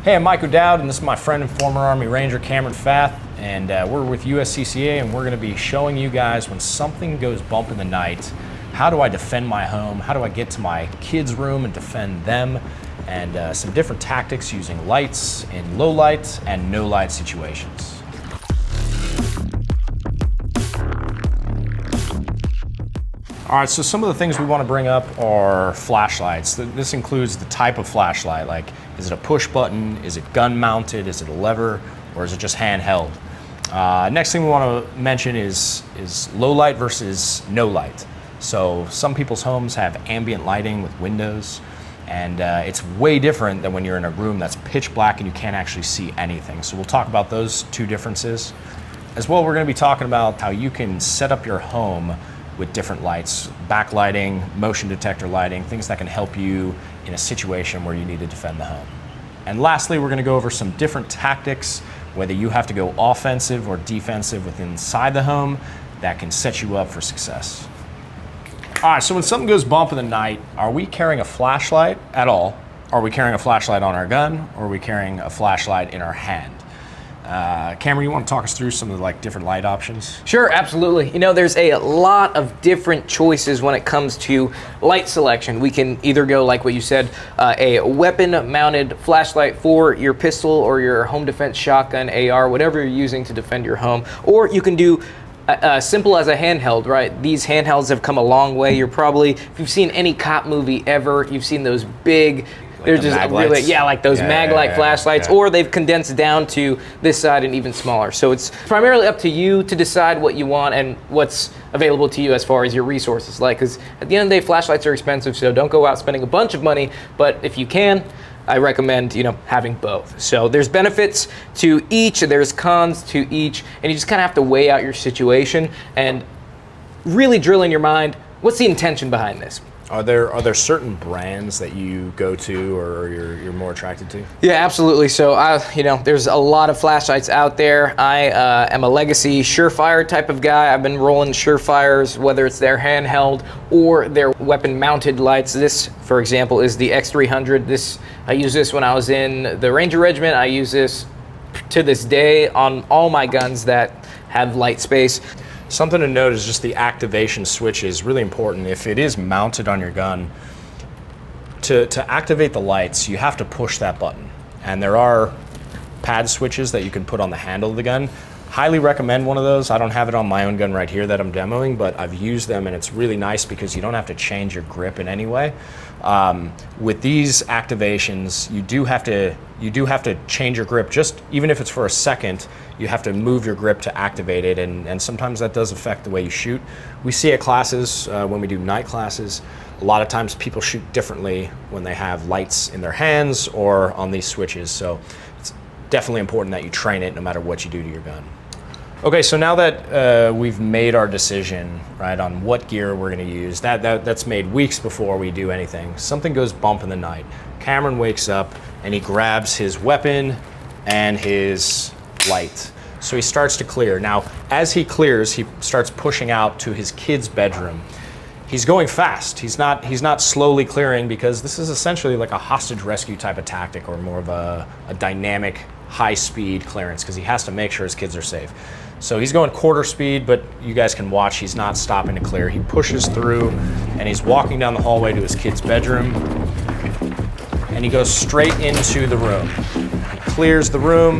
Hey, I'm Mike O'Dowd, and this is my friend and former Army Ranger Cameron Fath, and we're with USCCA, and we're going to be showing you guys when something goes bump in the night, how do I defend my home, how do I get to my kids' room and defend them, and some different tactics using lights in low light and no light situations. All right, so some of the things we want to bring up are flashlights. This includes the type of flashlight, like is it a push button, is it gun mounted, is it a lever, or is it just handheld? Next thing we want to mention is low light versus no light. So some people's homes have ambient lighting with windows, and it's way different than when you're in a room that's pitch black and you can't actually see anything. So we'll talk about those two differences. As well, we're going to be talking about how you can set up your home with different lights, backlighting, motion detector lighting, things that can help you in a situation where you need to defend the home. And lastly, we're gonna go over some different tactics, whether you have to go offensive or defensive within inside the home, that can set you up for success. All right, so when something goes bump in the night, are we carrying a flashlight at all? Are we carrying a flashlight on our gun? Or are we carrying a flashlight in our hand? Cameron, you want to talk us through some of the different light options? Sure, absolutely. You know, there's a lot of different choices when it comes to light selection. We can either go, like what you said, a weapon-mounted flashlight for your pistol or your home defense shotgun, AR, whatever you're using to defend your home, or you can do simple as a handheld, right? These handhelds have come a long way. You're probably, if you've seen any cop movie ever, you've seen those big, they're just really, like those mag-light flashlights, or they've condensed down to this side and even smaller. So it's primarily up to you to decide what you want and what's available to you as far as your resources. Because at the end of the day, flashlights are expensive, so don't go out spending a bunch of money. But if you can, I recommend having both. So there's benefits to each, there's cons to each, and you just kind of have to weigh out your situation and really drill in your mind, what's the intention behind this? Are there certain brands that you go to or you're more attracted to? Yeah, absolutely. So there's a lot of flashlights out there. I am a legacy Surefire type of guy. I've been rolling Surefires, whether it's their handheld or their weapon-mounted lights. This, for example, is the X300. I used this when I was in the Ranger Regiment. I use this to this day on all my guns that have light space. Something to note is just the activation switch is really important. If it is mounted on your gun, to activate the lights, you have to push that button. And there are pad switches that you can put on the handle of the gun. Highly recommend one of those. I don't have it on my own gun right here that I'm demoing, but I've used them and it's really nice because you don't have to change your grip in any way. With these activations, you do have to change your grip, just even if it's for a second. You have to move your grip to activate it, and sometimes that does affect the way you shoot. We see at classes, when we do night classes, a lot of times people shoot differently when they have lights in their hands or on these switches, so it's definitely important that you train it no matter what you do to your gun. Okay, so now that we've made our decision, right, on what gear we're going to use, that's made weeks before we do anything. Something goes bump in the night. Cameron wakes up and he grabs his weapon and his light. So he starts to clear. Now, as he clears, he starts pushing out to his kid's bedroom. He's going fast. He's not slowly clearing, because this is essentially like a hostage rescue type of tactic, or more of a dynamic high-speed clearance, because he has to make sure his kids are safe. So he's going quarter speed, but you guys can watch, he's not stopping to clear. He pushes through and he's walking down the hallway to his kid's bedroom, and he goes straight into the room. He clears the room,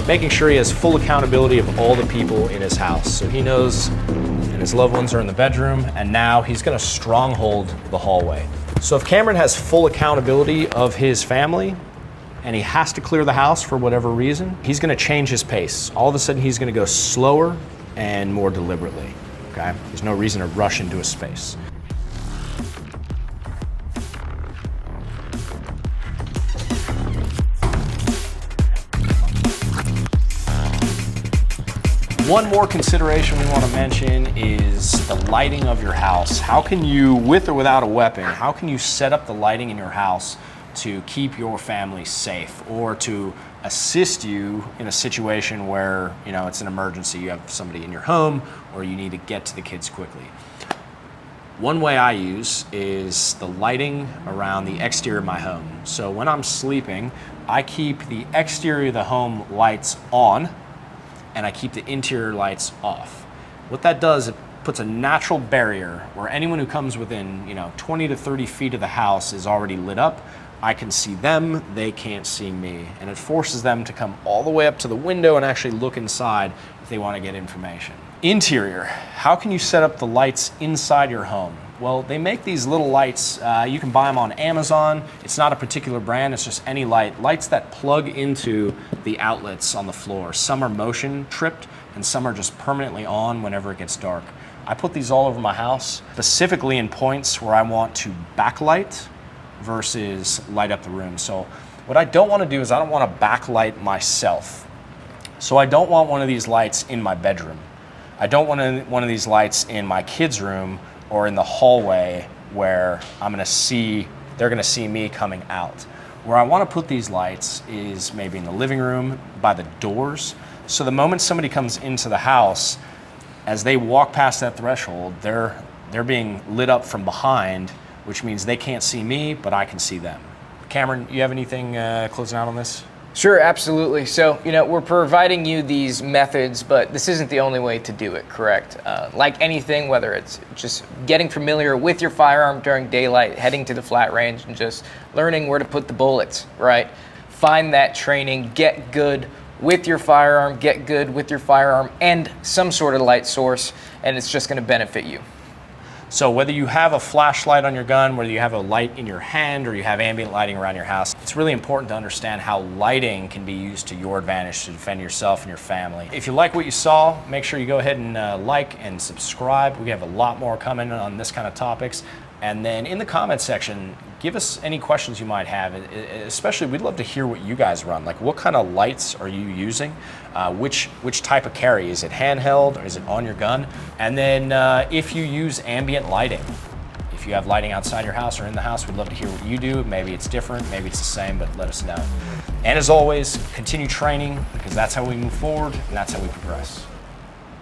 making sure he has full accountability of all the people in his house. So he knows and his loved ones are in the bedroom, and now he's gonna stronghold the hallway. So if Cameron has full accountability of his family and he has to clear the house for whatever reason, he's gonna change his pace. All of a sudden he's gonna go slower and more deliberately, okay? There's no reason to rush into a space. One more consideration we want to mention is the lighting of your house. How can you, with or without a weapon, how can you set up the lighting in your house to keep your family safe, or to assist you in a situation where, it's an emergency, you have somebody in your home, or you need to get to the kids quickly? One way I use is the lighting around the exterior of my home. So when I'm sleeping, I keep the exterior of the home lights on and I keep the interior lights off. What that does, it puts a natural barrier where anyone who comes within 20 to 30 feet of the house is already lit up. I can see them, they can't see me. And it forces them to come all the way up to the window and actually look inside if they want to get information. Interior, how can you set up the lights inside your home? Well, they make these little lights, you can buy them on Amazon. It's not a particular brand, it's just any light. Lights that plug into the outlets on the floor. Some are motion tripped and some are just permanently on whenever it gets dark. I put these all over my house, specifically in points where I want to backlight versus light up the room. So what I don't want to do is I don't want to backlight myself. So I don't want one of these lights in my bedroom. I don't want one of these lights in my kids' room or in the hallway where they're gonna see me coming out. Where I wanna put these lights is maybe in the living room, by the doors. So the moment somebody comes into the house, as they walk past that threshold, they're being lit up from behind, which means they can't see me, but I can see them. Cameron, you have anything closing out on this? Sure, absolutely. So, we're providing you these methods, but this isn't the only way to do it, correct? Like anything, whether it's just getting familiar with your firearm during daylight, heading to the flat range, and just learning where to put the bullets, right? Find that training, get good with your firearm, and some sort of light source, and it's just going to benefit you. So whether you have a flashlight on your gun, whether you have a light in your hand, or you have ambient lighting around your house, it's really important to understand how lighting can be used to your advantage to defend yourself and your family. If you like what you saw, make sure you go ahead and like and subscribe. We have a lot more coming on this kind of topics. And then in the comment section, give us any questions you might have. Especially, we'd love to hear what you guys run. Like, what kind of lights are you using? Which type of carry? Is it handheld or is it on your gun? And then if you use ambient lighting, if you have lighting outside your house or in the house, we'd love to hear what you do. Maybe it's different, maybe it's the same, but let us know. And as always, continue training, because that's how we move forward and that's how we progress.